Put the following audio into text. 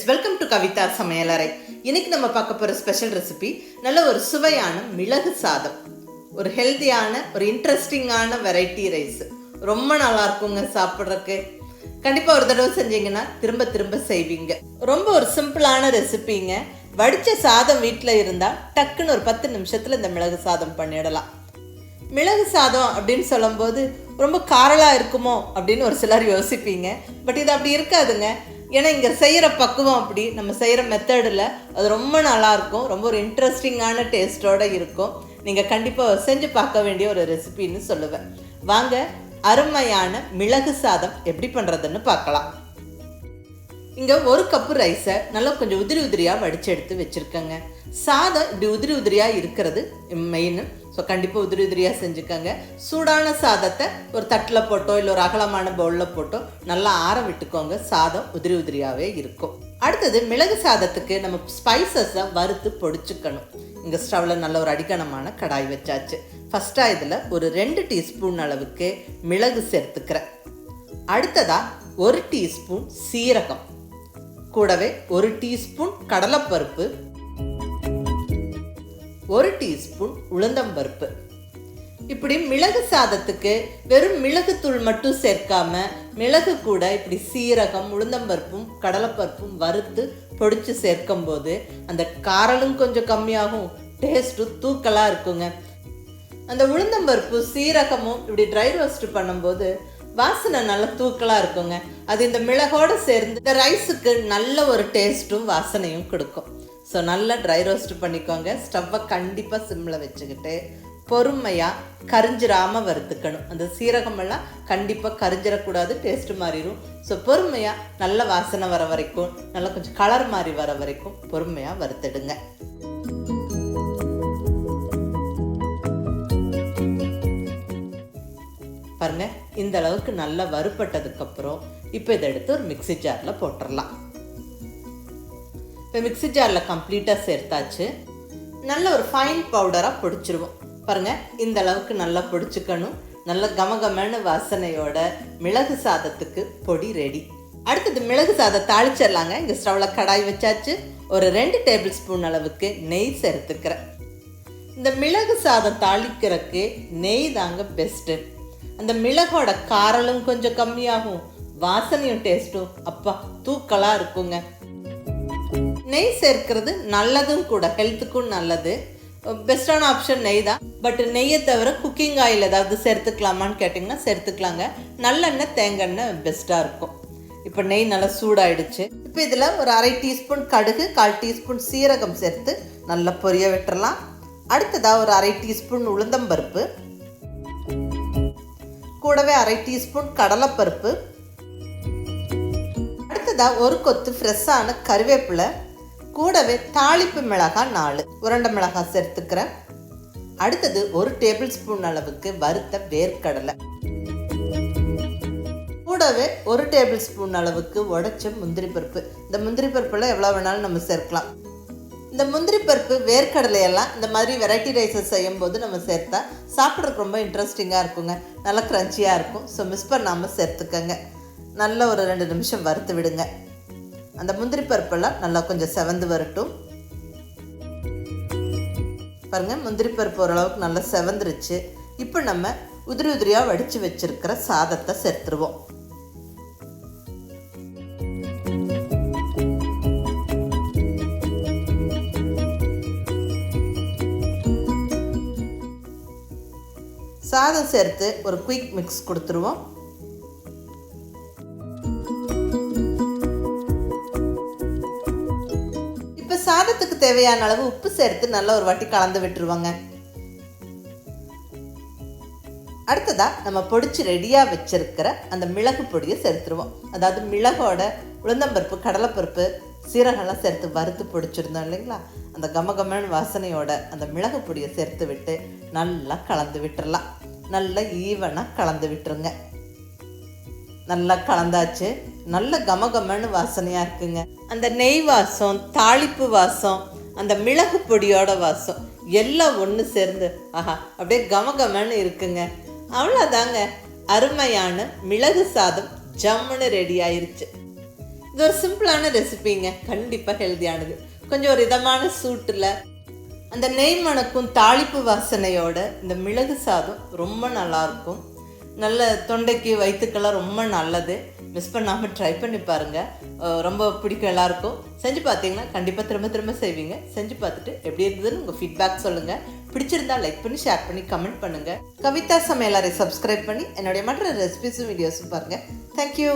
Welcome to Kavitha சமையலறை. இன்னைக்கு நம்ம பார்க்க போகிற ஸ்பெஷல் ரெசிபி நல்ல ஒரு சுவையான மிளகு சாதம். ஒரு ஹெல்த்தியான ஒரு இன்ட்ரெஸ்டிங்கான வெரைட்டி ரைஸ். ரொம்ப நல்லா இருக்குங்க சாப்பிட்றதுக்கு. கண்டிப்பாக ஒரு தடவை செஞ்சீங்கன்னா திரும்ப திரும்ப செய்வீங்க. ரொம்ப ஒரு சிம்பிளான ரெசிபிங்க. வடித்த சாதம் வீட்டில் இருந்தால் டக்குன்னு ஒரு 10 நிமிஷத்தில் இந்த மிளகு சாதம் பண்ணிடலாம். மிளகு சாதம் அப்படின்னு சொல்லும்போது ரொம்ப காரலாக இருக்குமோ அப்படின்னு ஒரு சிலர் யோசிப்பீங்க. பட் இது அப்படி இருக்காதுங்க. ஏன்னா இங்கே செய்கிற பக்குவம் அப்படி, நம்ம செய்கிற மெத்தடில் அது ரொம்ப நல்லாயிருக்கும். ரொம்ப ஒரு இன்ட்ரெஸ்டிங்கான டேஸ்ட்டோடு இருக்கும். நீங்கள் கண்டிப்பாக செஞ்சு பார்க்க வேண்டிய ஒரு ரெசிபின்னு சொல்லுவேன். வாங்க அருமையான மிளகு சாதம் எப்படி பண்ணுறதுன்னு பார்க்கலாம். இங்கே 1 கப்பு ரைஸை நல்லா கொஞ்சம் உதிரி உதிரியாக வடித்து எடுத்து வச்சுருக்கேங்க. சாதம் இப்படி உதிரி உதிரியாக இருக்கிறது மெயின். ஸோ கண்டிப்பாக உதிரி உதிரியாக செஞ்சுக்கோங்க. சூடான சாதத்தை ஒரு தட்டில் போட்டோ இல்லை ஒரு அகலமான பவுலில் போட்டோ நல்லா ஆற விட்டுக்கோங்க. சாதம் உதிரி உதிரியாகவே இருக்கும். அடுத்தது மிளகு சாதத்துக்கு நம்ம ஸ்பைசஸை வறுத்து பொடிச்சுக்கணும். இங்கே ஸ்டவ்வில் நல்ல ஒரு அடிக்கணமான கடாய் வச்சாச்சு. ஃபஸ்ட்டாக இதில் ஒரு 2 டீஸ்பூன் அளவுக்கு மிளகு சேர்த்துக்கிறேன். அடுத்ததாக 1 டீஸ்பூன் சீரகம், கூடவே 1 டீஸ்பூன் கடலைப்பருப்பு, 1 டீஸ்பூன் உளுந்தம்பருப்பு. இப்படி மிளகு சாதத்துக்கு வெறும் மிளகுத்தூள் மட்டும் சேர்க்காம மிளகு கூட இப்படி சீரகம், உளுந்தம்பருப்பும் கடலைப்பருப்பும் வறுத்து பொடிச்சு சேர்க்கும் போது அந்த காரலும் கொஞ்சம் கம்மியாகும், டேஸ்ட்டும் தூக்கலாக இருக்குங்க. அந்த உளுந்தம்பருப்பு சீரகமும் இப்படி ட்ரை ரோஸ்ட் பண்ணும்போது வாசனை நல்லா தூக்கலாக இருக்குங்க. அது இந்த மிளகோடு சேர்ந்து இந்த ரைஸுக்கு நல்ல ஒரு டேஸ்ட்டும் வாசனையும் கொடுக்கும். ஸோ நல்லா ட்ரை ரோஸ்ட் பண்ணிக்கோங்க. ஸ்டவ்வை கண்டிப்பாக சிம்மில் வச்சுக்கிட்டு பொறுமையாக கரிஞ்சிராமல் வறுத்துக்கணும். அந்த சீரகமெல்லாம் கண்டிப்பாக கரிஞ்சிடக்கூடாது, டேஸ்ட்டு மாறிடும். ஸோ பொறுமையாக நல்ல வாசனை வர வரைக்கும், நல்லா கொஞ்சம் கலர் மாறி வர வரைக்கும் பொறுமையாக வறுத்துடுங்க. பாருங்க, இந்த அளவுக்கு நல்லா வறுப்பட்டதுக்கப்புறம் இப்போ இதை எடுத்து ஒரு மிக்சி ஜாரில் போட்டுடலாம். இப்போ மிக்சி ஜாரில் கம்ப்ளீட்டாக சேர்த்தாச்சு. நல்ல ஒரு ஃபைன் பவுடராக பொடிச்சிருவோம். பாருங்கள், இந்த அளவுக்கு நல்லா பொடிச்சுக்கணும். நல்ல கமகமன்னு வாசனையோட மிளகு சாதத்துக்கு பொடி ரெடி. அடுத்தது மிளகு சாதம் தாளிச்சிடலாங்க. இங்கே ஸ்டவ்வில் கடாய் வச்சாச்சு. ஒரு 2 டேபிள் ஸ்பூன் அளவுக்கு நெய் சேர்த்துக்கிறேன். இந்த மிளகு சாதம் தாளிக்கிறதுக்கு நெய் தாங்க பெஸ்ட்டு. அந்த மிளகோட காரலும் கொஞ்சம் கம்மியாகும், வாசனையும் டேஸ்ட்டும் அப்பா தூக்கலாக இருக்குங்க. நெய் சேர்க்கிறது நல்லதும் கூட, ஹெல்த்துக்கும் நல்லது. பெஸ்ட்டான ஆப்ஷன் நெய் தான். பட் நெய்யை தவிர குக்கிங் ஆயில் ஏதாவது சேர்த்துக்கலாமான்னு கேட்டிங்கன்னா சேர்த்துக்கலாங்க. நல்லெண்ணெய், தேங்காய் பெஸ்ட்டாக இருக்கும். இப்போ நெய் நல்லா சூடாயிடுச்சு. இப்போ இதில் ஒரு 1/2 டீஸ்பூன் கடுகு, 1/4 டீஸ்பூன் சீரகம் சேர்த்து நல்லா பொரிய விட்டுறலாம். அடுத்ததாக ஒரு 1/2 டீஸ்பூன் உளுந்தம்பருப்பு, கூடவே 1/2 டீஸ்பூன் கடலைப்பருப்பு, அடுத்ததாக 1 கொத்து ஃப்ரெஷ்ஷான கருவேப்பிலை, கூடவே தாளிப்பு மிளகாய் 4 உருண்டை மிளகாய் சேர்த்துக்கிறேன். அடுத்தது 1 டேபிள் ஸ்பூன் அளவுக்கு வறுத்த வேர்க்கடலை, கூடவே 1 டேபிள் ஸ்பூன் அளவுக்கு உடைச்ச முந்திரி பருப்பு. இந்த முந்திரி பருப்புல எவ்வளோ வேணாலும் நம்ம சேர்க்கலாம். இந்த முந்திரி பருப்பு, வேர்க்கடலையெல்லாம் இந்த மாதிரி வெரைட்டி ரைஸஸ் செய்யும் போது நம்ம சேர்த்தா சாப்பிட்றதுக்கு ரொம்ப இன்ட்ரெஸ்டிங்காக இருக்குங்க. நல்லா க்ரன்ச்சியாக இருக்கும். ஸோ மிஸ் பண்ணாமல் சேர்த்துக்கங்க. நல்லா ஒரு 2 நிமிஷம் வறுத்து விடுங்க. அந்த முந்திரி பருப்பெல்லாம் நல்லா கொஞ்சம் செவந்து வரட்டும். பாருங்கள், முந்திரி பருப்பு ஓரளவுக்கு நல்லா செவந்துருச்சு. இப்போ நம்ம உதிரி உதிரியாக வடித்து வச்சுருக்கிற சாதத்தை சேர்த்துருவோம். சாதம் சேர்த்து ஒரு குயிக் மிக்ஸ் கொடுத்துருவோம். இப்போ சாதத்துக்கு தேவையான அளவு உப்பு சேர்த்து நல்லா ஒரு வாட்டி கலந்து விட்டுருவாங்க. அடுத்ததாக நம்ம பொடிச்சு ரெடியாக வச்சிருக்கிற அந்த மிளகு பொடியை சேர்த்துருவோம். அதாவது மிளகோட உளுந்தம்பருப்பு, கடலைப்பருப்பு, சீரகம்லாம் சேர்த்து வறுத்து பொடிச்சிருந்தோம் இல்லைங்களா, அந்த கமகமன்னு வாசனையோட அந்த மிளகு பொடியை சேர்த்து விட்டு நல்லா கலந்து விட்டுறலாம். நல்லா ஈவனாக கலந்து விட்டுருங்க. நல்லா கலந்தாச்சு. நல்ல கமகமன்னு வாசனையாக இருக்குங்க. அந்த நெய் வாசம், தாளிப்பு வாசம், அந்த மிளகு பொடியோட வாசம் எல்லாம் ஒன்று சேர்ந்து ஆஹா அப்படியே கமகமன்னு இருக்குங்க. அவ்வளோதாங்க, அருமையான மிளகு சாதம் ஜம்முன்னு ரெடி ஆயிருச்சு. இது ஒரு சிம்பிளான ரெசிபிங்க, கண்டிப்பாக ஹெல்த்தியானது. கொஞ்சம் ஒரு இதமான சூட்டில் அந்த நெய் மணக்கும் தாளிப்பு வாசனையோட இந்த மிளகு சாதம் ரொம்ப நல்லாயிருக்கும். நல்ல தொண்டைக்கு வயிற்றுக்கெல்லாம் ரொம்ப நல்லது. மிஸ் பண்ணாமல் ட்ரை பண்ணி பாருங்கள், ரொம்ப பிடிக்கும் எல்லாருக்கும். செஞ்சு பார்த்தீங்கன்னா கண்டிப்பாக திரும்ப திரும்ப செய்வீங்க. செஞ்சு பார்த்துட்டு எப்படி இருந்ததுன்னு உங்கள் ஃபீட்பேக் சொல்லுங்கள். பிடிச்சிருந்தா லைக் பண்ணி, ஷேர் பண்ணி, கமெண்ட் பண்ணுங்கள். கவிதா சமையலறை சப்ஸ்கிரைப் பண்ணி என்னுடைய மற்ற ரெசிபிஸும் வீடியோஸும் பாருங்கள். தேங்க்யூ.